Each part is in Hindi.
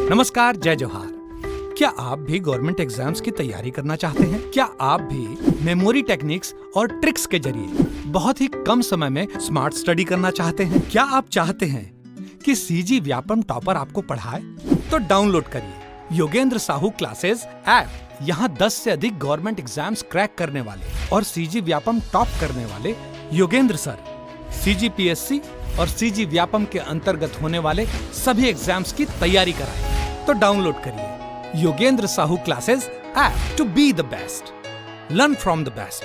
नमस्कार, जय जोहार। क्या आप भी गवर्नमेंट एग्जाम्स की तैयारी करना चाहते हैं? क्या आप भी मेमोरी टेक्निक्स और ट्रिक्स के जरिए बहुत ही कम समय में स्मार्ट स्टडी करना चाहते हैं? क्या आप चाहते हैं कि सीजी व्यापम टॉपर आपको पढ़ाए? तो डाउनलोड करिए योगेंद्र साहू क्लासेस ऐप। यहाँ 10 से अधिक गवर्नमेंट एग्जाम्स क्रैक करने वाले और सीजी व्यापम टॉप करने वाले योगेंद्र सर सीजीपीएससी और सीजी व्यापम के अंतर्गत होने वाले सभी एग्जाम्स की तैयारी कराएं। तो डाउनलोड करिए Yogendra Sahu classes app to be the best, learn from the best.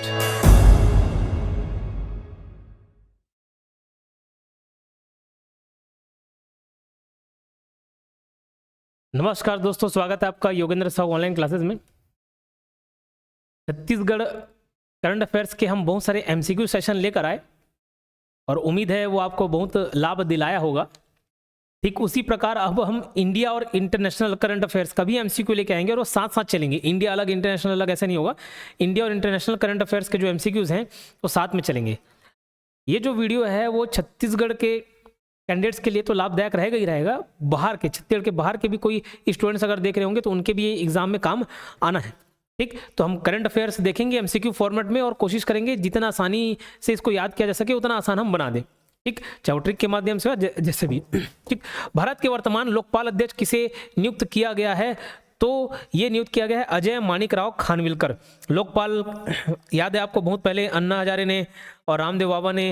नमस्कार दोस्तों, स्वागत है आपका योगेंद्र साहू ऑनलाइन क्लासेस में। छत्तीसगढ़ करंट अफेयर्स के हम बहुत सारे एमसीक्यू सेशन लेकर आए और उम्मीद है वो आपको बहुत लाभ दिलाया होगा। ठीक उसी प्रकार अब हम इंडिया और इंटरनेशनल करंट अफेयर्स का भी एमसीक्यू लेके आएंगे और वो साथ साथ चलेंगे। इंडिया अलग इंटरनेशनल अलग ऐसा नहीं होगा। इंडिया और इंटरनेशनल करंट अफेयर्स के जो एमसीक्यूज हैं वो साथ में चलेंगे। ये जो वीडियो है वो छत्तीसगढ़ के कैंडिडेट्स के लिए तो लाभदायक रहेगा ही रहेगा। बाहर के, छत्तीसगढ़ के बाहर के भी कोई स्टूडेंट्स अगर देख रहे होंगे तो उनके भी एग्जाम में काम आना है। ठीक, तो हम करंट अफेयर्स देखेंगे एमसीक्यू फॉर्मेट में और कोशिश करेंगे जितना आसानी से इसको याद किया जा सके उतना आसान हम बना दें। ठीक, चाहे ट्रिक के माध्यम से जैसे भी। ठीक, भारत के वर्तमान लोकपाल अध्यक्ष किसे नियुक्त किया गया है? तो ये नियुक्त किया गया है अजय माणिकराव खानविलकर। लोकपाल याद है आपको, बहुत पहले अन्ना हजारे ने और रामदेव बाबा ने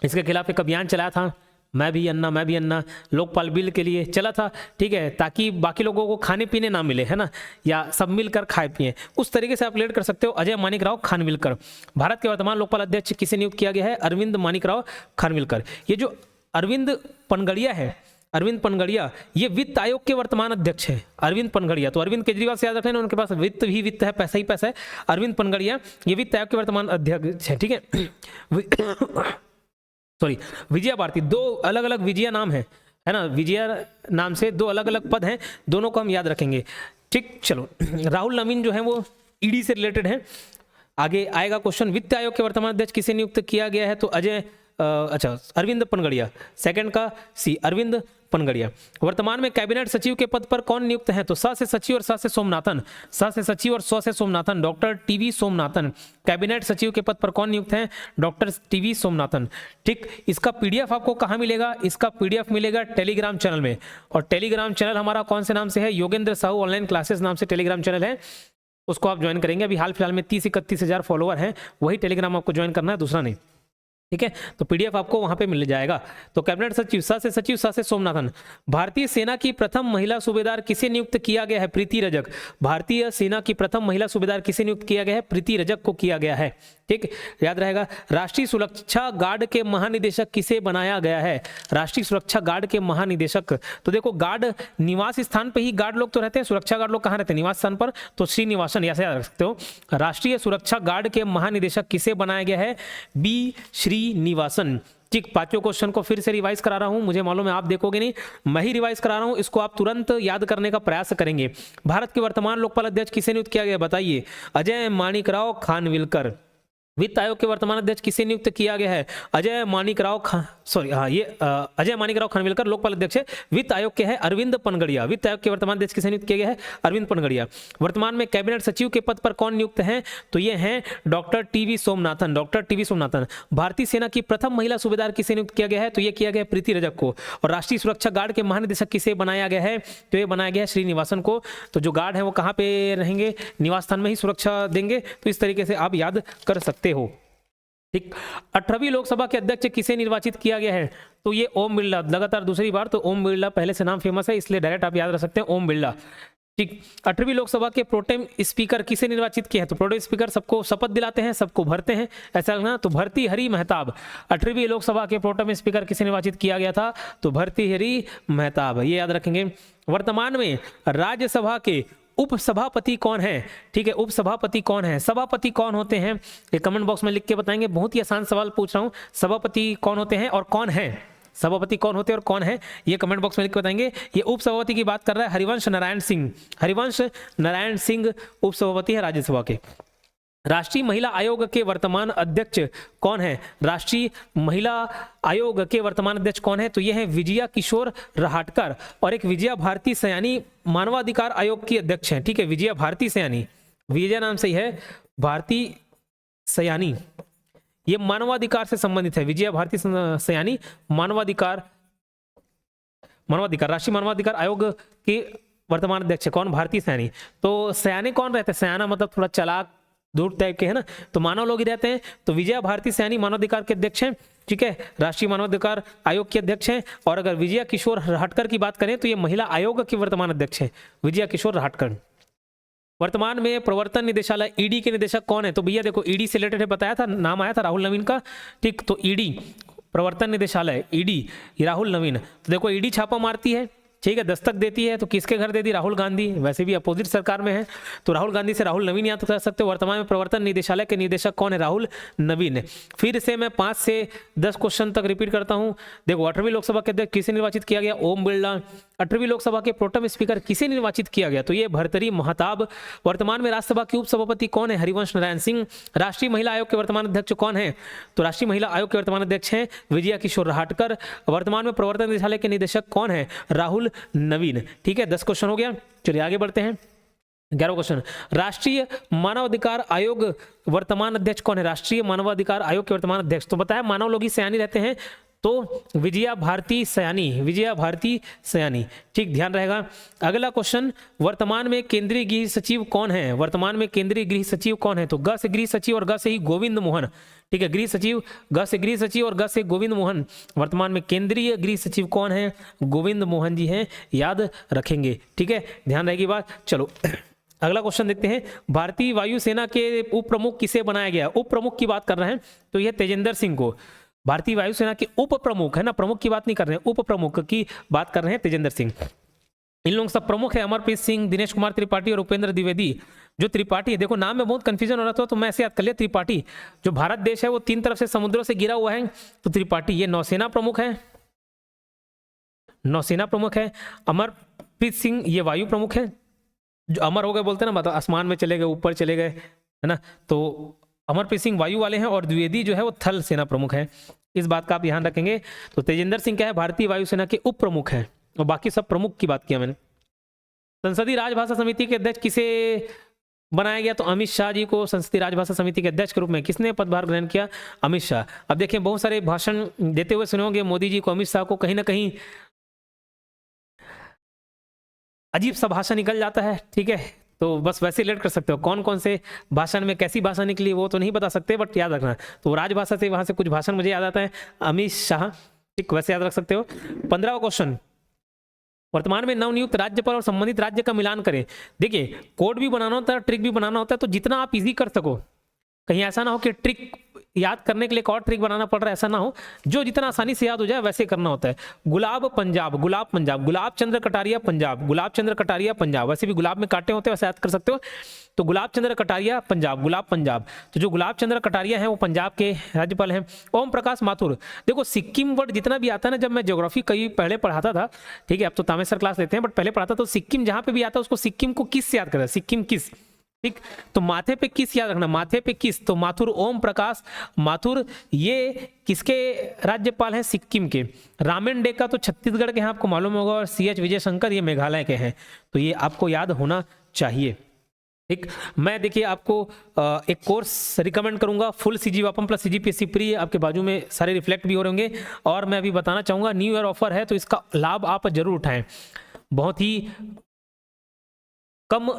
इसके खिलाफ एक अभियान चलाया था, मैं भी अन्ना लोकपाल बिल के लिए चला था। ठीक है, ताकि बाकी लोगों को खाने पीने ना मिले, है ना, या सब मिलकर खाए पिए। उस तरीके से आप रिलेट कर सकते हो। अजय माणिकराव खानविलकर। भारत के वर्तमान लोकपाल अध्यक्ष किसे नियुक्त किया गया है? अरविंद माणिकराव खानविलकर। ये जो अरविंद पनगड़िया है, अरविंद पनगड़िया, ये वित्त आयोग के वर्तमान अध्यक्ष है। अरविंद पनगड़िया, तो अरविंद केजरीवाल से याद रखना, उनके पास वित्त भी वित्त है, पैसा ही पैसा है। अरविंद पनगड़िया ये वित्त आयोग के वर्तमान अध्यक्ष है। ठीक है, सॉरी, विजया भारती, दो अलग अलग विजया नाम है ना, विजया नाम से दो अलग अलग पद हैं, दोनों को हम याद रखेंगे। ठीक, चलो, राहुल नवीन जो है वो ईडी से रिलेटेड है। आगे आएगा क्वेश्चन, वित्त आयोग के वर्तमान अध्यक्ष किसे नियुक्त किया गया है? तो अरविंद पनगड़िया। सेकंड का सी, अरविंद पनगड़िया। वर्तमान में कैबिनेट सचिव के पद पर कौन नियुक्त है? तो स से सचिव और स से सोमनाथन, स से सचिव और स से Somanathan, doctor TV Somanathan. Cabinet सचिव के पद पर कौन नियुक्त है? Doctor TV Somanathan. ठीक, इसका पीडीएफ आपको कहाँ मिलेगा? इसका पीडीएफ मिलेगा टेलीग्राम चैनल में। और टेलीग्राम चैनल हमारा कौन से नाम से है? योगेंद्र साहू ऑनलाइन क्लासेस नाम से टेलीग्राम चैनल है, उसको आप ज्वाइन करेंगे। अभी हाल फिलहाल में 30-31 हज़ार फॉलोअर हैं, वही टेलीग्राम आपको ज्वाइन करना है, दूसरा नहीं। ठीक है, तो पीडीएफ आपको वहां पे मिल जाएगा। तो कैबिनेट सचिव स से सचिव, स से सोमनाथन। भारतीय सेना की प्रथम महिला सूबेदार किसे नियुक्त किया गया है? प्रीति रजक। भारतीय सेना की प्रथम महिला सूबेदार किसे नियुक्त किया गया है? प्रीति रजक को किया गया है। ठीक, याद रहेगा। राष्ट्रीय सुरक्षा गार्ड के महानिदेशक किसे बनाया गया है? राष्ट्रीय सुरक्षा गार्ड के महानिदेशक, तो देखो गार्ड निवास स्थान पे ही गार्ड लोग तो रहते हैं, सुरक्षा गार्ड लोग कहाँ रहते हैं? निवास स्थान पर, तो श्रीनिवासन ऐसे याद रख सकते हो। राष्ट्रीय सुरक्षा गार्ड के महानिदेशक किसे बनाया गया है? बी श्रीनिवासन। ठीक, पांचों क्वेश्चन को फिर से रिवाइज करा रहा हूं, मुझे मालूम है आप देखोगे नहीं, मैं ही रिवाइज करा रहा हूं, इसको आप तुरंत याद करने का प्रयास करेंगे। भारत के वर्तमान लोकपाल अध्यक्ष किसे नियुक्त किया गया? बताइए। अजय माणिकराव खानविलकर। वित्त आयोग के वर्तमान अध्यक्ष किसे नियुक्त किया गया है? अजय माणिकराव अजय माणिकराव खानविलकर लोकपाल अध्यक्ष है। वित्त आयोग के है अरविंद पनगड़िया। वित्त आयोग के वर्तमान अध्यक्ष किसे नियुक्त किया गया है? अरविंद पनगड़िया। वर्तमान में कैबिनेट सचिव के पद पर कौन नियुक्त हैं? तो ये हैं doctor TV Somanathan, doctor TV Somanathan. भारतीय सेना की प्रथम महिला सूबेदार किसे नियुक्त किया गया है? तो ये किया गया प्रीति रजक को। और राष्ट्रीय सुरक्षा गार्ड के महानिदेशक किसे बनाया गया है? तो ये बनाया गया है श्रीनिवासन को। तो जो गार्ड है वो कहाँ पे रहेंगे? निवास स्थान में ही सुरक्षा देंगे। तो इस तरीके से आप याद कर सकते हो। ठीक, 18वीं लोकसभा के अध्यक्ष किसे निर्वाचित किया गया है? तो ये ओम बिरला, लगातार दूसरी बार। तो ओम बिरला पहले से नाम फेमस है, इसलिए डायरेक्ट आप याद रख सकते हैं ओम बिरला। ठीक, 18वीं लोकसभा के प्रोटेम स्पीकर किसे निर्वाचित किया है? तो प्रोटेम स्पीकर सबको शपथ दिलाते हैं, सबको भरते हैं, ऐसा ना। तो भर्तृहरि मेहताब। 18वीं लोकसभा के प्रोटेम स्पीकर किसे निर्वाचित किया गया था? तो भर्तृहरि मेहताब, ये याद रखेंगे। वर्तमान में राज्यसभा के उपसभापति कौन है? ठीक है, उपसभापति कौन है? सभापति कौन होते हैं? ये कमेंट बॉक्स में लिख के बताएंगे। बहुत ही आसान सवाल पूछ रहा हूं, सभापति कौन होते हैं और कौन है? सभापति कौन होते हैं और कौन है, ये कमेंट बॉक्स में लिख के बताएंगे। ये उपसभापति की बात कर रहा है हरिवंश नारायण सिंह। हरिवंश नारायण सिंह उपसभापति है राज्यसभा के। राष्ट्रीय महिला आयोग के वर्तमान अध्यक्ष कौन है? राष्ट्रीय महिला आयोग के वर्तमान अध्यक्ष कौन है? तो ये है विजया किशोर रहाटकर, और एक विजया भारती सयानी मानवाधिकार आयोग की अध्यक्ष हैं। ठीक है, विजया भारती सयानी, विजया नाम सही है, भारती सयानी, ये मानवाधिकार से संबंधित है। विजया भारती सयानी मानवाधिकार राष्ट्रीय मानवाधिकार आयोग के वर्तमान अध्यक्ष कौन? भारती सयानी। तो सयाने कौन रहते हैं? सयाना मतलब थोड़ा चालाक दूर टाइप के है ना, तो मानव लोग ही रहते हैं। तो विजया भारती सयानी मानवाधिकार के अध्यक्ष हैं। ठीक है, राष्ट्रीय मानवाधिकार आयोग के अध्यक्ष हैं। और अगर विजया किशोर रहाटकर की बात करें तो ये महिला आयोग के वर्तमान अध्यक्ष हैं, विजया किशोर रहाटकर। वर्तमान में प्रवर्तन निदेशालय ईडी के निदेशक कौन है? तो भैया देखो, ईडी से रिलेटेड बताया था, नाम आया था राहुल नवीन का। ठीक, तो ईडी प्रवर्तन निदेशालय, ईडी राहुल नवीन। तो देखो ईडी छापा मारती है, ठीक है, दस्तक देती है, तो किसके घर दे दी? राहुल गांधी, वैसे भी अपोजिट सरकार में है, तो राहुल गांधी से राहुल नवीन याद कर सकते हो। वर्तमान में प्रवर्तन निदेशालय के निदेशक कौन है? राहुल नवीन। फिर से मैं 5 से 10 क्वेश्चन तक रिपीट करता हूं। देखो, 18वीं लोकसभा के अध्यक्ष किसे निर्वाचित किया गया? ओम बिरला। 18वीं लोकसभा के प्रोटेम स्पीकर किसे निर्वाचित किया गया? तो ये भर्तृहरि महताब। वर्तमान में राज्यसभा के उपसभापति कौन है? हरिवंश नारायण सिंह। राष्ट्रीय महिला आयोग के वर्तमान अध्यक्ष कौन है? तो राष्ट्रीय महिला आयोग के वर्तमान अध्यक्ष हैं विजया किशोर रहाटकर। वर्तमान में प्रवर्तन निदेशालय के निदेशक कौन है? राहुल नवीन। ठीक है, 10 क्वेश्चन हो गया। चलिए आगे बढ़ते हैं। 11वां क्वेश्चन, राष्ट्रीय मानवाधिकार आयोग वर्तमान अध्यक्ष कौन है? राष्ट्रीय मानवाधिकार आयोग के वर्तमान अध्यक्ष, तो बताया मानव लोग ही सयानी रहते हैं, तो विजया भारती सयानी, विजया भारती सयानी। ठीक, ध्यान रहेगा। अगला क्वेश्चन, वर्तमान में केंद्रीय गृह सचिव कौन है? वर्तमान में केंद्रीय गृह सचिव कौन है? तो ग से गृह सचिव और ग से ही गोविंद मोहन। ठीक है, गृह सचिव, ग से गृह सचिव और ग से गोविंद मोहन। वर्तमान में केंद्रीय गृह सचिव कौन है? गोविंद मोहन जी हैं, याद रखेंगे। ठीक है, ध्यान रहेगी बात। चलो अगला क्वेश्चन देखते हैं। भारतीय वायुसेना के उप प्रमुख किसे बनाया गया? उप प्रमुख की बात कर रहे हैं, तो यह तेजेंद्र सिंह को। भारतीय वायुसेना के उप प्रमुख है ना, प्रमुख की बात नहीं कर रहे हैं, उप प्रमुख की बात कर रहे हैं, तेजेंद्र सिंह। इन लोगों सब प्रमुख है अमरप्रीत सिंह, दिनेश कुमार त्रिपाठी और उपेंद्र द्विवेदी। जो त्रिपाठी है, देखो नाम में बहुत कंफ्यूजन हो रहा था, तो मैं ऐसे याद कर लिया त्रिपाठी। जो भारत देश है वो 3 तरफ से समुद्रों से घिरा हुआ है, तो त्रिपाठी ये नौसेना प्रमुख है, नौसेना प्रमुख है। अमरप्रीत सिंह ये वायु प्रमुख है, जो अमर हो गए बोलते हैं ना, मतलब आसमान में चले गए, ऊपर चले गए, है ना, तो अमरप्रीत सिंह वायु वाले हैं, और द्विवेदी जो है वो थल सेना प्रमुख है। इस बात का आप ध्यान रखेंगे। तो तेजेंद्र सिंह क्या है? भारतीय वायुसेना के उप प्रमुख हैं, और बाकी सब प्रमुख की बात किया मैंने। संसदीय राजभाषा समिति के अध्यक्ष किसे बनाया गया? तो अमित शाह जी को संसदीय राजभाषा समिति के अध्यक्ष के रूप में किसने पदभार ग्रहण किया? अमित शाह। अब देखिए, बहुत सारे भाषण देते हुए सुने होंगे मोदी जी को, अमित शाह को, कहीं ना कहीं अजीब सा भाषा निकल जाता है। ठीक है, तो बस वैसे रिलेट कर सकते हो, कौन कौन से भाषण में कैसी भाषा निकली वो तो नहीं बता सकते, बट याद रखना। तो राजभाषा से वहां से कुछ भाषण मुझे याद आता है, अमित शाह। ठीक, वैसे याद रख सकते हो। 15वां क्वेश्चन, वर्तमान में नवनियुक्त राज्यपाल और संबंधित राज्य का मिलान करें। देखिए, कोड भी बनाना होता है, ट्रिक भी बनाना होता है, तो जितना आप इजी कर सको, कहीं ऐसा ना हो कि ट्रिक याद करने के लिए एक और ट्रिक बनाना पड़ रहा है, ऐसा ना हो, जो जितना आसानी से याद हो जाए वैसे करना होता है। गुलाब पंजाब, गुलाब पंजाब, गुलाब चंद्र कटारिया पंजाब, गुलाब चंद्र कटारिया पंजाब, वैसे भी गुलाब में कांटे होते हैं, वैसे याद कर सकते हो। तो गुलाब चंद्र कटारिया पंजाब, गुलाब पंजाब। तो जो गुलाब चंद्र कटारिया हैं वो पंजाब के राज्यपाल हैं। ओम प्रकाश माथुर, देखो सिक्किम वर्ड जितना भी आता है ना, जब मैं ज्योग्राफी कहीं पहले पढ़ाता था, ठीक है, अब तो तामेसर क्लास लेते हैं, बट पहले पढ़ाता तो सिक्किम जहां पे भी आता है उसको सिक्किम को किस से याद करता है? सिक्किम किस। ठीक, तो माथे पे किस याद रखना, माथे पे किस, तो माथुर, ओम प्रकाश माथुर, ये किसके राज्यपाल हैं? सिक्किम के। रामेन डेका तो छत्तीसगढ़ के हैं, आपको मालूम होगा, और CH विजय शंकर ये मेघालय के हैं, तो ये आपको याद होना चाहिए। ठीक, मैं देखिए आपको एक कोर्स रिकमेंड करूंगा, full CGWAPM plus CGPSC pre, आपके बाजू में सारे रिफ्लेक्ट भी हो रहे होंगे। और मैं अभी बताना चाहूंगा, न्यू ईयर ऑफर है, तो इसका लाभ आप जरूर उठाएं। बहुत ही कम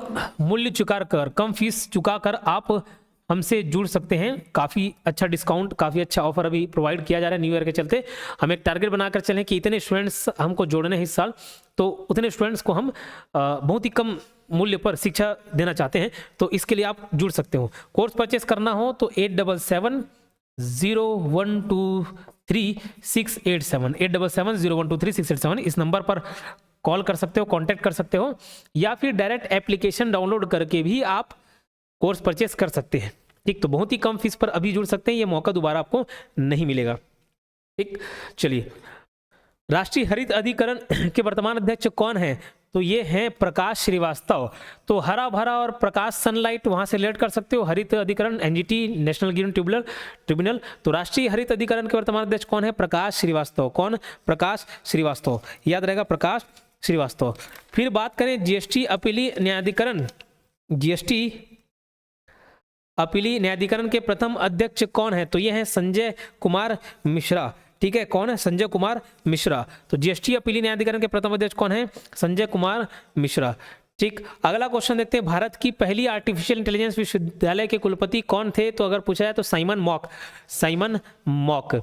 मूल्य चुका कर, कम फीस चुका कर आप हमसे जुड़ सकते हैं। काफ़ी अच्छा डिस्काउंट, काफ़ी अच्छा ऑफर अभी प्रोवाइड किया जा रहा है न्यू ईयर के चलते। हम एक टारगेट बनाकर चलें कि इतने स्टूडेंट्स हमको जोड़ने हैं इस साल, तो उतने स्टूडेंट्स को हम बहुत ही कम मूल्य पर शिक्षा देना चाहते हैं, तो इसके लिए आप जुड़ सकते हो। कोर्स परचेस करना हो तो 8770123687, 8770123687 इस नंबर पर कॉल कर सकते हो, कांटेक्ट कर सकते हो, या फिर डायरेक्ट एप्लीकेशन डाउनलोड करके भी आप कोर्स परचेस कर सकते हैं। ठीक, तो बहुत ही कम फीस पर अभी जुड़ सकते हैं, ये मौका दोबारा आपको नहीं मिलेगा। ठीक, चलिए, राष्ट्रीय हरित अधिकरण के वर्तमान अध्यक्ष कौन है? तो ये हैं प्रकाश श्रीवास्तव। तो हरा भरा और प्रकाश सनलाइट वहां से रिलेट कर सकते हो। हरित अधिकरण एनजीटी, नेशनल ग्रीन ट्रिब्यूनल। तो राष्ट्रीय हरित अधिकरण के वर्तमान अध्यक्ष कौन है? प्रकाश श्रीवास्तव। कौन? प्रकाश श्रीवास्तव, याद रहेगा, प्रकाश श्रीवास्तव। फिर बात करें जीएसटी अपीली न्यायाधिकरण, जीएसटी अपीली न्यायाधिकरण के प्रथम अध्यक्ष कौन है? तो ये है संजय कुमार मिश्रा। ठीक है, कौन है? संजय कुमार मिश्रा। तो जीएसटी अपीली न्यायाधिकरण के प्रथम अध्यक्ष कौन है? संजय कुमार मिश्रा। ठीक, अगला क्वेश्चन देखते हैं, भारत की पहली आर्टिफिशियल इंटेलिजेंस विश्वविद्यालय के कुलपति कौन थे? तो अगर पूछा जाए तो साइमन मॉक, साइमन मॉक।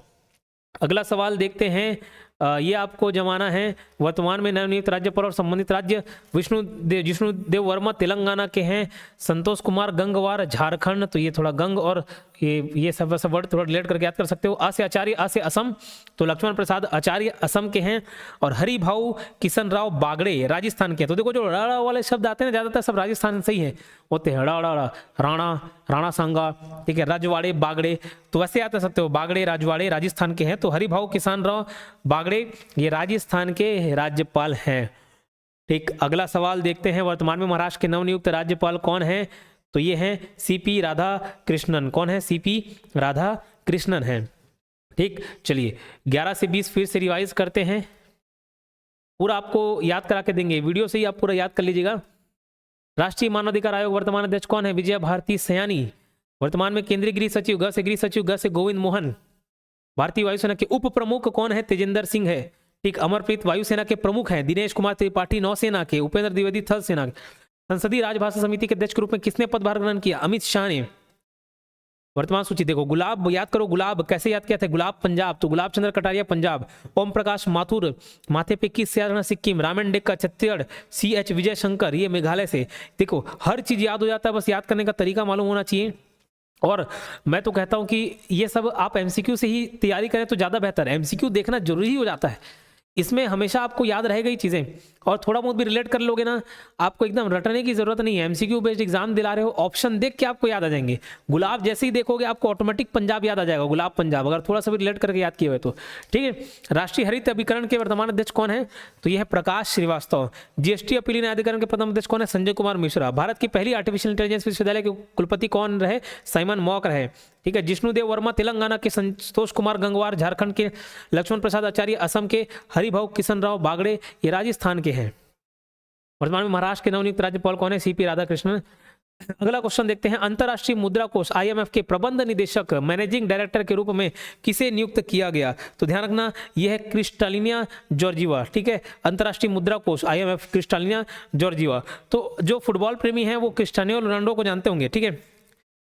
अगला सवाल देखते हैं, ये आपको जमाना है, वर्तमान में नवनियुक्त राज्यपाल और संबंधित राज्य जिष्णुदेव वर्मा तेलंगाना के हैं, संतोष कुमार गंगवार झारखंड। तो ये थोड़ा गंग और ये सब वर्ड थोड़ा रिलेट करके याद कर सकते हो। आ से आचार्य, आ से असम, तो लक्ष्मण प्रसाद आचार्य असम के हैं। और हरिभाऊ किशन राव बागड़े राजस्थान के। तो देखो जो ड़ा वाले शब्द आते हैं ना, ज्यादातर सब राजस्थान से ही है, होते हैं राणा, राणा सांगा, ठीक है, राजवाड़े, बागड़े। तो वैसे याद कर सकते हो, बागड़े राजवाड़े राजस्थान के हैं। तो हरिभाऊ किशन राव बागड़े ये राजस्थान के राज्यपाल हैं। ठीक, अगला सवाल देखते हैं, वर्तमान में महाराष्ट्र के नवनियुक्त राज्यपाल कौन है? तो ये हैं सीपी राधा कृष्णन। कौन है? सीपी राधा कृष्णन है। ठीक, चलिए 11 से 20 फिर से रिवाइज करते हैं, पूरा आपको याद करा के देंगे, वीडियो से ही आप पूरा याद कर लीजिएगा। राष्ट्रीय मानवाधिकार आयोग वर्तमान अध्यक्ष कौन है? विजया भारती सयानी। वर्तमान में केंद्रीय गृह सचिव, ग से गृह सचिव, ग से गोविंद मोहन। भारतीय वायुसेना के उप प्रमुख कौन है? तेजिंदर सिंह है। ठीक, अमरप्रीत वायुसेना के प्रमुख हैं। दिनेश कुमार त्रिपाठी नौसेना के। उपेंद्र द्विवेदी थल सेना के। संसदीय राजभाषा समिति के अध्यक्ष के रूप में किसने पदभार ग्रहण किया? अमित शाह ने। वर्तमान सूची देखो, गुलाब याद करो, गुलाब कैसे याद किया था? गुलाब पंजाब, तो गुलाब चंद्र कटारिया पंजाब। ओम प्रकाश माथुर माथे पे किस से आना? सिक्किम। रामन डेक्का छत्तीसगढ़। CH विजय शंकर ये मेघालय से। देखो हर चीज याद हो जाता है, बस याद करने का तरीका मालूम होना चाहिए। और मैं तो कहता हूं कि ये सब आप MCQ से ही तैयारी करें तो ज़्यादा बेहतर है। MCQ देखना जरूरी हो जाता है, इसमें हमेशा आपको याद रहेगा ही चीज़ें, और थोड़ा बहुत भी रिलेट कर लोगे ना, आपको एकदम रटने की जरूरत नहीं है। MCQ बेस्ड एग्जाम दिला रहे हो, ऑप्शन देख के आपको याद आ जाएंगे। गुलाब जैसे ही देखोगे आपको ऑटोमेटिक पंजाब याद आ जाएगा, गुलाब पंजाब, अगर थोड़ा सा भी रिलेट करके याद किए हुए तो। ठीक है, राष्ट्रीय हरित अभिकरण के वर्तमान अध्यक्ष कौन है? तो यह है प्रकाश श्रीवास्तव। जीएसटी अपीली न्यायाधिकरण के प्रथम अध्यक्ष कौन है? संजय कुमार मिश्रा। भारत की पहली आर्टिफिशियल इंटेलिजेंस विश्वविद्यालय के कुलपति कौन रहे? साइमन मॉक रहे। ठीक है, जिष्णुदेव वर्मा तेलंगाना के, संतोष कुमार गंगवार झारखंड के, लक्ष्मण प्रसाद आचार्य असम के, हरिभाऊ किशन राव बागड़े ये राजस्थान के हैं। वर्तमान में महाराष्ट्र के नवनियुक्त राज्यपाल कौन है? सीपी राधाकृष्णन। अगला क्वेश्चन देखते हैं, अंतर्राष्ट्रीय मुद्रा कोष IMF के प्रबंध निदेशक मैनेजिंग डायरेक्टर के रूप में किसे नियुक्त किया गया? तो ध्यान रखना यह है क्रिस्टालिना जॉर्जिवा। ठीक है, अंतर्राष्ट्रीय मुद्रा कोष IMF क्रिस्टालिना जॉर्जिवा। तो जो फुटबॉल प्रेमी हैं वो क्रिस्टियानो रोनाल्डो को जानते होंगे। ठीक है,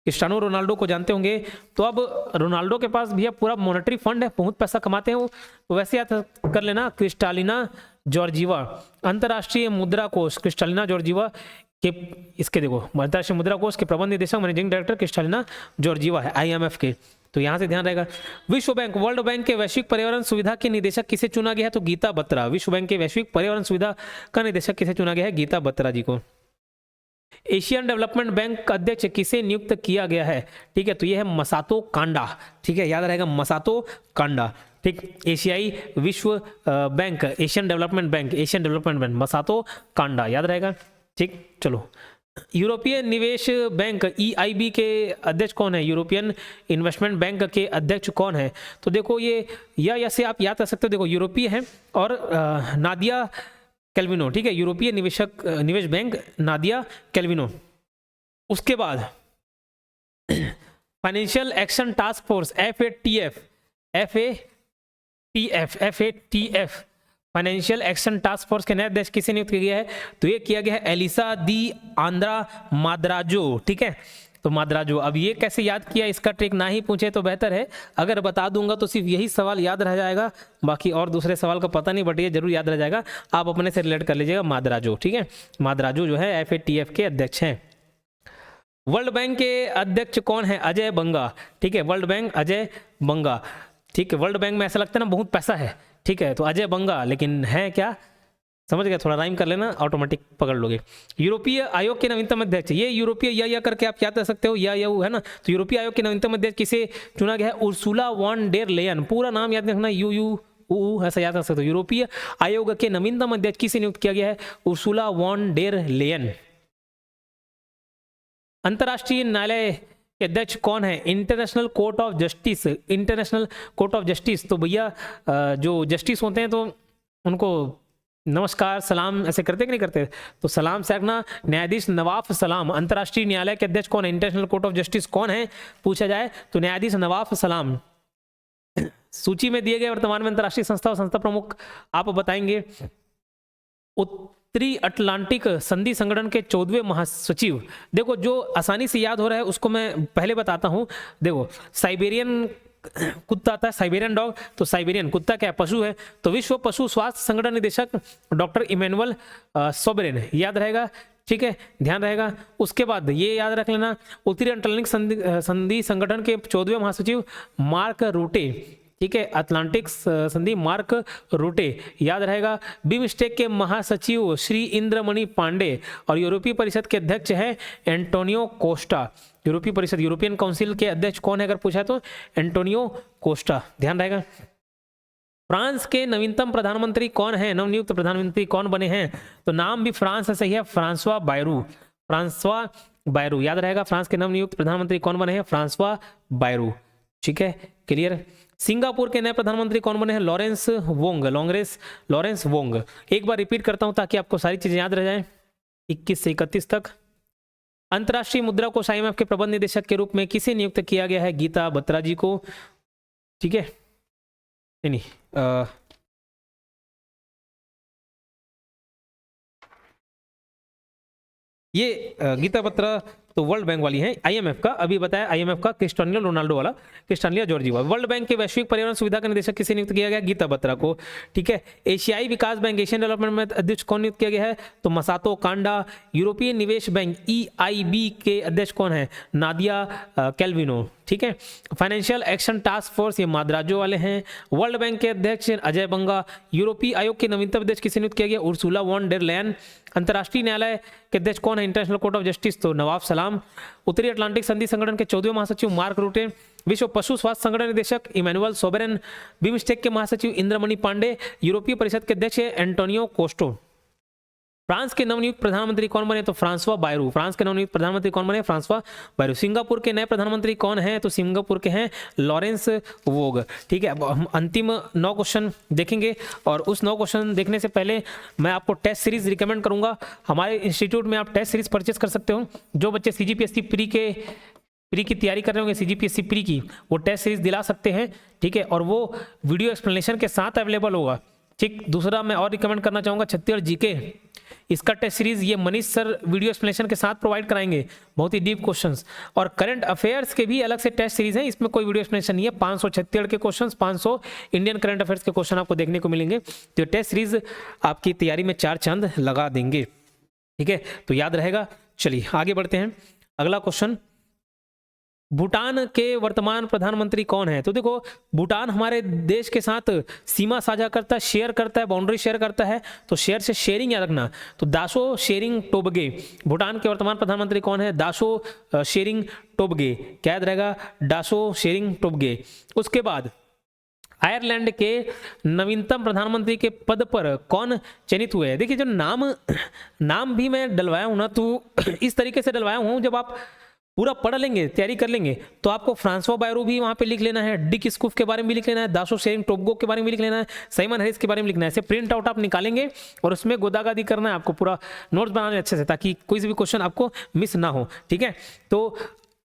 क्रिस्टियानो रोनाल्डो को जानते होंगे। तो अब रोनाल्डो के पास भैया पूरा मॉनेटरी फंड है, बहुत पैसा कमाते हैं वो, तो वैसे याद कर लेना क्रिस्टालिना जॉर्जिवा। अंतर्राष्ट्रीय मुद्रा कोष क्रिस्टालिना जॉर्जिवा के, इसके देखो अंतर्राष्ट्रीय मुद्रा कोष के प्रबंध निदेशक मैनेजिंग डायरेक्टर क्रिस्टालिना जॉर्जिवा है IMF के। तो यहाँ से ध्यान रहेगा। विश्व बैंक वर्ल्ड बैंक के वैश्विक पर्यावरण सुविधा के निदेशक किसे चुना गया है? तो गीता बत्रा। विश्व बैंक के वैश्विक पर्यावरण सुविधा का निदेशक किसे चुना गया है? गीता बत्रा जी को। एशियन डेवलपमेंट बैंक का अध्यक्ष किसे नियुक्त किया गया है? ठीक है, तो यह है मसातो कांडा। ठीक है, याद रहेगा मसातो कांडा। ठीक, एशियाई विश्व bank, Asian Development Bank Masato Kanda, याद रहेगा। ठीक, चलो यूरोपीय निवेश बैंक EIB के अध्यक्ष कौन है? यूरोपियन इन्वेस्टमेंट बैंक के अध्यक्ष कौन है? तो देखो ये या से आप याद कर सकते हो। देखो यूरोपीय है और नादिया कैल्विनो। ठीक है, यूरोपीय निवेश बैंक नादिया कैल्विनो। उसके बाद financial action task force FATF financial action task force के नए अध्यक्ष किसे नियुक्त किया गया है? तो ये किया गया है एलिसा दी आंद्रा माद्राजो। ठीक है, तो माद्राजो। अब ये कैसे याद किया, इसका ट्रिक ना ही पूछे तो बेहतर है, अगर बता दूंगा तो सिर्फ यही सवाल याद रह जाएगा, बाकी और दूसरे सवाल का पता नहीं, बट ये जरूर याद रह जाएगा। आप अपने से रिलेट कर लीजिएगा माद्राजो। ठीक है, माद्राजो जो है FATF के अध्यक्ष हैं। वर्ल्ड बैंक के अध्यक्ष कौन है? अजय बंगा। ठीक है, वर्ल्ड बैंक अजय बंगा। ठीक है, वर्ल्ड बैंक में ऐसा लगता है ना बहुत पैसा है। ठीक है, तो अजय बंगा, लेकिन है क्या? समझ गया, थोड़ा राइम कर लेना, ऑटोमेटिक पकड़ लोगे। यूरोपीय आयोग के नवीनतम अध्यक्ष, ये यूरोपीय या करके आप याद कर सकते हो, या है ना। तो यूरोपीय आयोग के नवीनतम अध्यक्ष किसे चुना गया है? Ursula von der Leyen. पूरा नाम याद रखना, ऐसा याद रख सकते हो। यूरोपीय आयोग के नवीनतम अध्यक्ष किसे नियुक्त किया गया है? Ursula von der Leyen. अंतर्राष्ट्रीय न्यायालय के अध्यक्ष कौन है? International Court of Justice. International Court of Justice, तो भैया जो जस्टिस होते हैं तो उनको नमस्कार सलाम ऐसे करते कि नहीं करते? तो सलाम से रखना। न्यायाधीश नवाफ सलाम। अंतर्राष्ट्रीय न्यायालय के अध्यक्ष कौन है? इंटरनेशनल कोर्ट ऑफ जस्टिस कौन है पूछा जाए तो न्यायाधीश नवाफ सलाम। सूची में दिए गए वर्तमान में अंतर्राष्ट्रीय संस्था और संस्था प्रमुख आप बताएंगे। उत्तरी अटलांटिक संधि संगठन के 14वें महासचिव, देखो जो आसानी से याद हो रहा है उसको मैं पहले बताता हूं। देखो साइबेरियन कुत्ता आता है, साइबेरियन डॉग, तो साइबेरियन कुत्ता क्या है? पशु है। तो विश्व पशु स्वास्थ्य संगठन निदेशक डॉक्टर इमैनुअल सोबरेन, याद रहेगा, ठीक है, ध्यान रहेगा। उसके बाद ये याद रख लेना, उत्तरी अटलांटिक संधि संगठन के 14वें महासचिव मार्क रूटे, ठीक है, अटलांटिक संधि मार्क रूटे, याद रहेगा। बिमस्टेक के महासचिव श्री इंद्रमणि पांडे और यूरोपीय परिषद के अध्यक्ष हैं एंटोनियो कोस्टा। यूरोपीय परिषद, यूरोपियन काउंसिल के अध्यक्ष कौन है अगर पूछा तो एंटोनियो कोस्टा, ध्यान रहेगा। फ्रांस के नवीनतम प्रधानमंत्री कौन है? नवनियुक्त प्रधानमंत्री कौन बने हैं? तो नाम भी फ्रांस से सही है, फ्रांसवा बायरू। फ्रांसवा बायरू, याद रहेगा। फ्रांस के नवनियुक्त प्रधानमंत्री कौन बने हैं? फ्रांसवा बायरू, ठीक है, क्लियर। सिंगापुर के नए प्रधानमंत्री कौन बने हैं? Lawrence Wong. Lawrence Wong. एक बार रिपीट करता हूं ताकि आपको सारी चीजें याद रह जाएं 21 से 31 तक। अंतर्राष्ट्रीय मुद्रा कोष IMF के प्रबंध निदेशक के रूप में किसे नियुक्त किया गया है? गीता बत्रा जी को, ठीक है, नहीं ये गीता बत्रा तो वर्ल्ड बैंक वाली है। IMF का अभी बताया, IMF का क्रिस्टियानो रोनाल्डो वाला, क्रिस्टियानो जॉर्जिवा। वर्ल्ड बैंक के वैश्विक पर्यावरण सुविधा का निदेशक किसे नियुक्त किया गया? गीता बत्रा को, ठीक है। एशियाई विकास बैंक, एशियन डेवलपमेंट बैंक अध्यक्ष कौन नियुक्त किया गया है? तो मसातो कांडा। यूरोपीय निवेश बैंक EIB के अध्यक्ष कौन है? नादिया कैल्विनो, ठीक है। फाइनेंशियल एक्शन टास्क फोर्स, ये माद्राजो वाले हैं। वर्ल्ड बैंक के अध्यक्ष अजय बंगा। यूरोपीय आयोग के नवीनतम अध्यक्ष किसे नियुक्त किया गया? Ursula von der Leyen. अंतर्राष्ट्रीय न्यायालय के अध्यक्ष कौन है? इंटरनेशनल कोर्ट ऑफ जस्टिस, तो नवाफ सलाम। उत्तरी अटलांटिक संधि संगठन के 14वें महासचिव मार्क रूटे। विश्व पशु स्वास्थ्य संगठन निदेशक इमैनुअल सोबरेन। बिमस्टेक के महासचिव इंद्रमणि पांडे। यूरोपीय परिषद के अध्यक्ष एंटोनियो कोस्टो। फ्रांस के नवनियुक्त प्रधानमंत्री कौन बने? तो फ्रांसवा बायरू। फ्रांस के नवनियुक्त प्रधानमंत्री कौन बने? Francois Bayrou. सिंगापुर के नए प्रधानमंत्री कौन हैं? तो सिंगापुर के हैं लॉरेंस वोग, ठीक है। अब हम अंतिम 9 क्वेश्चन देखेंगे और उस 9 क्वेश्चन देखने से पहले मैं आपको टेस्ट सीरीज रिकमेंड करूंगा। हमारे इंस्टीट्यूट में आप टेस्ट सीरीज परचेस कर सकते हो। जो बच्चे CGPSC प्री की तैयारी कर रहे होंगे, CGPSC प्री की, वो टेस्ट सीरीज दिला सकते हैं, ठीक है, और वो वीडियो एक्सप्लेनेशन के साथ अवेलेबल होगा, ठीक। दूसरा मैं और रिकमेंड करना चाहूँगा छत्तीसगढ़ जीके, इसका टेस्ट सीरीज ये मनीष सर वीडियो एक्सप्लेनेशन के साथ प्रोवाइड कराएंगे, बहुत ही डीप क्वेश्चंस। और करंट अफेयर्स के भी अलग से टेस्ट सीरीज है, इसमें कोई वीडियो एक्सप्लेनेशन नहीं है। 500 छत्तीसगढ़ के क्वेश्चंस, 500 इंडियन करंट अफेयर्स के क्वेश्चन आपको देखने को मिलेंगे। तो टेस्ट सीरीज आपकी तैयारी में 4 चांद लगा देंगे, ठीक है, तो याद रहेगा। चलिए आगे बढ़ते हैं। अगला क्वेश्चन, भूटान के वर्तमान प्रधानमंत्री कौन है? तो देखो भूटान हमारे देश के साथ सीमा साझा करता है, शेयर करता है, बाउंड्री शेयर करता है, तो शेयर से शेयरिंग याद रखना। तो दाशो शेरिंग टोबगे, भूटान के वर्तमान प्रधानमंत्री कौन है? दाशो शेरिंग टोबगे, क्या याद रहेगा? दाशो शेरिंग टोबगे। उसके बाद आयरलैंड के नवीनतम प्रधानमंत्री के पद पर कौन चयनित हुए हैं? देखिए जो नाम भी मैं डलवाया हूं ना, तो इस तरीके से डलवाया हूं, जब आप पूरा पढ़ लेंगे, तैयारी कर लेंगे, तो आपको फ्रांसवा बायरू भी वहां पे लिख लेना है, डिक स्कूफ के बारे में भी लिख लेना है, दाशो शेरिंग टोबगो के बारे में भी लिख लेना है, साइमन हैरिस के बारे में लिखना है। ऐसे प्रिंट आउट आप निकालेंगे और उसमें गोदागादी करना है आपको, पूरा नोट्स बनाने अच्छे से, ताकि कोई भी क्वेश्चन आपको मिस ना हो, ठीक है। तो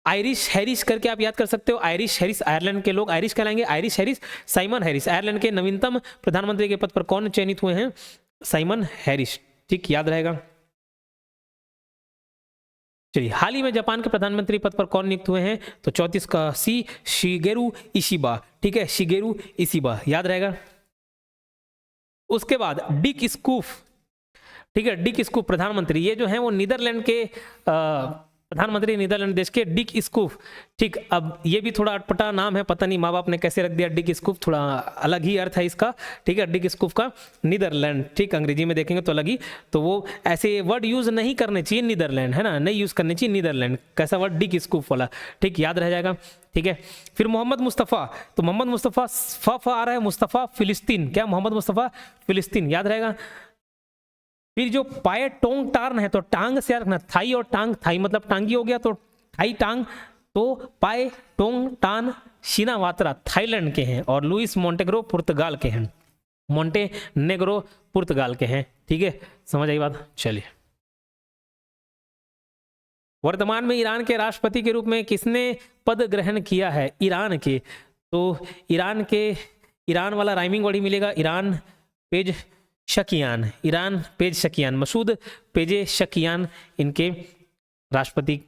आयरिश हैरिस करके आप याद कर सकते हो। आयरिश हैरिस, आयरलैंड के लोग आयरिश कहलाएंगे। Irish Harris, Simon Harris. Ireland के नवीनतम प्रधानमंत्री के पद पर कौन चयनित हुए हैं? साइमन हैरिस, ठीक, याद रहेगा। चलिए, हाल ही में जापान के प्रधानमंत्री पद पर कौन नियुक्त हुए हैं? तो 34 का सी, शिगेरू इशिबा, ठीक है, शिगेरू इशिबा, याद रहेगा। उसके बाद डिक स्कूफ, ठीक है, डिक स्कूफ प्रधानमंत्री, ये जो है वो नीदरलैंड के प्रधानमंत्री नीदरलैंड देश के डिक स्कूफ। ठीक, अब ये भी थोड़ा अटपटा नाम है, पता नहीं माँ बाप ने कैसे रख दिया डिक स्कूफ, थोड़ा अलग ही अर्थ है इसका। ठीक है, डिक स्कूफ का नीदरलैंड, ठीक, अंग्रेजी में देखेंगे तो अलग ही, तो वो ऐसे वर्ड यूज नहीं करने चाहिए नीदरलैंड, है ना, नहीं यूज करनी चाहिए नीदरलैंड, कैसा वर्ड, डिक स्कूफ वाला। ठीक, याद रह जाएगा। ठीक है, फिर मोहम्मद मुस्तफ़ा, तो मोहम्मद मुस्तफ़ा फ आ रहा है, मुस्तफ़ा फिलिस्तीन, क्या मोहम्मद मुस्तफ़ा फिलिस्तीन, याद रहेगा। फिर जो पाए टोंग टार्न है, तो टांग से याद रखना, थाई और टांग, थाई मतलब टांगी हो गया, तो थाई टांग, तो पाए टोंग टान शिनावात्रा थाईलैंड के हैं, और लुइस मोंटेग्रो पुर्तगाल के हैं, मोंटेनेग्रो पुर्तगाल के हैं। ठीक है, समझ आई बात। चलिए, वर्तमान में ईरान के राष्ट्रपति के रूप में किसने पद ग्रहण किया है? ईरान के, तो ईरान वाला राइमिंग वर्ड ही मिलेगा, Iran Pezeshkian, Iran Pezeshkian, Masoud Pezeshkian इनके राष्ट्रपति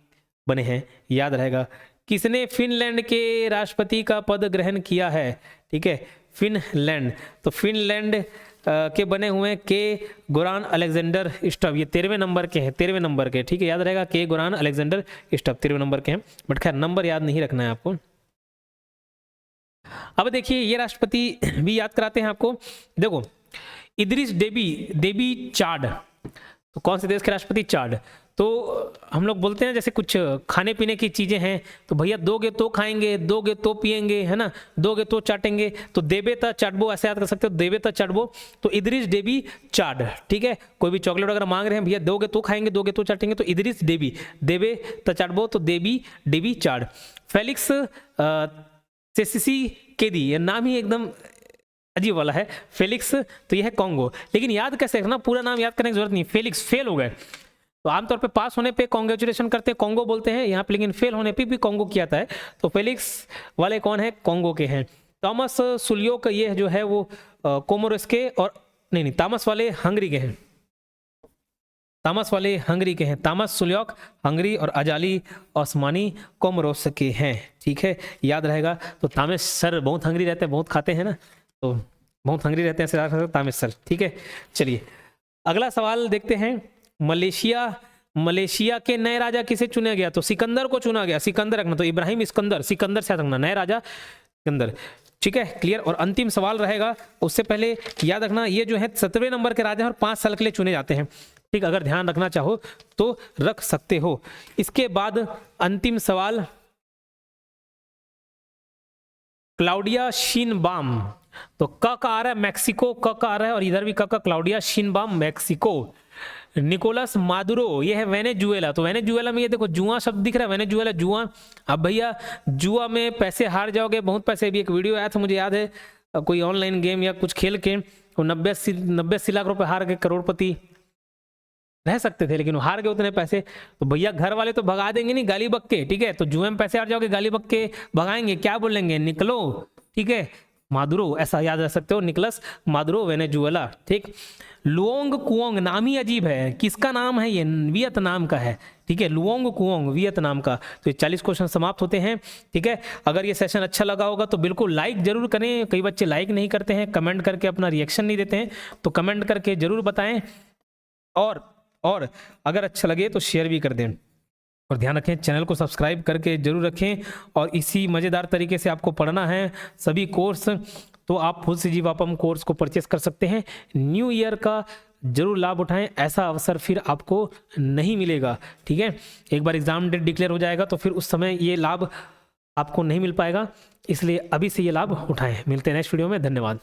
बने हैं, याद रहेगा। किसने फिनलैंड के राष्ट्रपति का पद ग्रहण किया है? ठीक है, फिनलैंड, तो फिनलैंड के बने हुए के गोरान अलेक्जेंडर स्टब, ये 13वें नंबर के हैं, 13वें नंबर के। ठीक है, याद रहेगा, के गोरान अलेक्जेंडर स्टब 13वें नंबर के हैं, बट खैर नंबर याद नहीं रखना है आपको। अब देखिए, ये राष्ट्रपति भी याद कराते हैं आपको। देखो, इदरिस देबी चाड, तो कौन से देश के राष्ट्रपति? चाड। तो हम लोग बोलते हैं जैसे कुछ खाने पीने की चीजें हैं, तो भैया दोगे तो खाएंगे, दोगे तो पिएंगे, है ना, दोगे तो चाटेंगे, तो देबे ता चाटबो, ऐसे याद कर सकते हो, देबे ता चाटबो, तो इदरिस देबी चाड। ठीक है, कोई भी चॉकलेट वगैरह मांग रहे हैं, भैया दोगे तो खाएंगे, दोगे तो चाटेंगे, तो इदरिस देबी, देबे ता चाटबो, तो देबी चाड। फेलिक्स सेसिसी केदी, ये नाम ही एकदम अजीब वाला है, फेलिक्स, तो यह है कॉन्गो, लेकिन याद कैसे रखना, पूरा नाम याद करने की जरूरत नहीं। फेलिक्स फेल हो गए, तो आमतौर पे पास होने पे कॉन्ग्रेचुलेशन करते हैं, कॉन्गो बोलते हैं यहाँ पे, लेकिन फेल होने पे भी कॉन्गो किया था है। तो फेलिक्स वाले कौन है? कॉन्गो के हैं। थॉमस सुलियोक, ये जो है वो कोमोरोस के, और नहीं, थॉमस वाले हंगरी के हैं, तामस वाले हंगरी के हैं, तामस सुलियोक हंगरी, और अजाली ओस्मानी कोमोरोस के हैं। ठीक है, याद रहेगा। तो तामस सर बहुत हंगरी रहते हैं, बहुत खाते हैं ना, तो बहुत हंगरी रहते हैं तामस सर। ठीक है, चलिए अगला सवाल देखते हैं। मलेशिया के नए राजा किसे चुना गया? तो सिकंदर को चुना गया, सिकंदर रखना, तो इब्राहिम सिकंदर, सिकंदर से रखना, नए राजा सिकंदर। ठीक है, क्लियर। और अंतिम सवाल रहेगा, उससे पहले याद रखना, ये जो है 17वें नंबर के राजा और 5 साल के लिए चुने जाते हैं। ठीक, अगर ध्यान रखना चाहो तो रख सकते हो। इसके बाद अंतिम सवाल, क्लाउडिया शीनबाम, तो क का आ रहा है मैक्सिको, क का आ रहा है, और इधर भी क का, Claudia Sheinbaum Mexico. Nicolas Maduro, ये है वेनेजुएला, तो वेनेजुएला में ये देखो जुआ शब्द दिख रहा है, वेनेजुएला जुआ। अब भैया जुआ में पैसे हार जाओगे, बहुत पैसे, भी एक वीडियो आया था मुझे याद है, कोई ऑनलाइन गेम या कुछ खेल के 90 लाख रुपए हार के करोड़पति रह सकते थे, लेकिन हार गए उतने पैसे, तो भैया घर वाले तो भगा देंगे नहीं, गाली बक के। ठीक है, तो जुए में पैसे हार जाओगे, गाली बक के भगाएंगे, क्या बोलेंगे? निकलो। ठीक है, मादुरो, ऐसा याद रख सकते हो, निकलस मादुरो, वेनेजुएला। ठीक, लुओंग कुओंग, नाम ही अजीब है, किसका नाम है ये? वियतनाम का है। ठीक है, लुओंग कुओंग, वियतनाम का। तो ये 40 क्वेश्चन समाप्त होते हैं। ठीक है, अगर ये सेशन अच्छा लगा होगा तो बिल्कुल लाइक जरूर करें, कई बच्चे लाइक नहीं करते हैं, कमेंट करके अपना रिएक्शन नहीं देते हैं, तो कमेंट करके जरूर बताएं, और अगर अच्छा लगे तो शेयर भी कर दें, और ध्यान रखें चैनल को सब्सक्राइब करके जरूर रखें। और इसी मज़ेदार तरीके से आपको पढ़ना है सभी कोर्स, तो आप फुल सीजी वापम कोर्स को परचेस कर सकते हैं। न्यू ईयर का जरूर लाभ उठाएं, ऐसा अवसर फिर आपको नहीं मिलेगा। ठीक है, एक बार एग्जाम डेट डिक्लेयर हो जाएगा तो फिर उस समय ये लाभ आपको नहीं मिल पाएगा, इसलिए अभी से ये लाभ उठाएं। मिलते हैं नेक्स्ट वीडियो में, धन्यवाद।